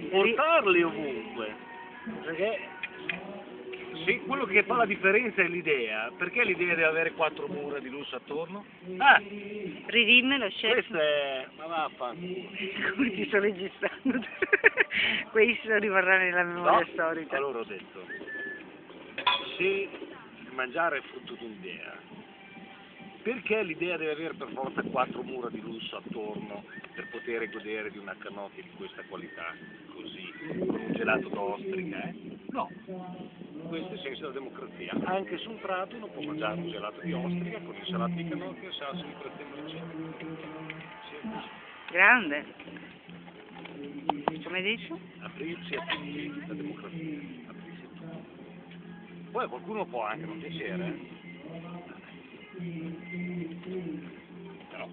portarli ovunque, perché sì, quello che fa la differenza è l'idea. Perché l'idea di avere 4 mura di lusso attorno? Ah, Ridimmelo, chef. questa è... ma vaffanculo. Come ti sto registrando? Questo rimarrà nella memoria No, storica. allora ho detto, se il mangiare è frutto di un'idea, perché l'idea deve avere per forza 4 mura di lusso attorno per poter godere di una cannocchia di questa qualità, così, con un gelato d'ostrica, No, questo è il senso della democrazia. Anche su un prato uno può mangiare un gelato di ostrica con insalata di cannocchia e salsa di prezzemolo eccetera. Grande. Come dici? Aprirsi a tutti, la democrazia, aprirsi a tutti. Poi a qualcuno può anche non piacere, però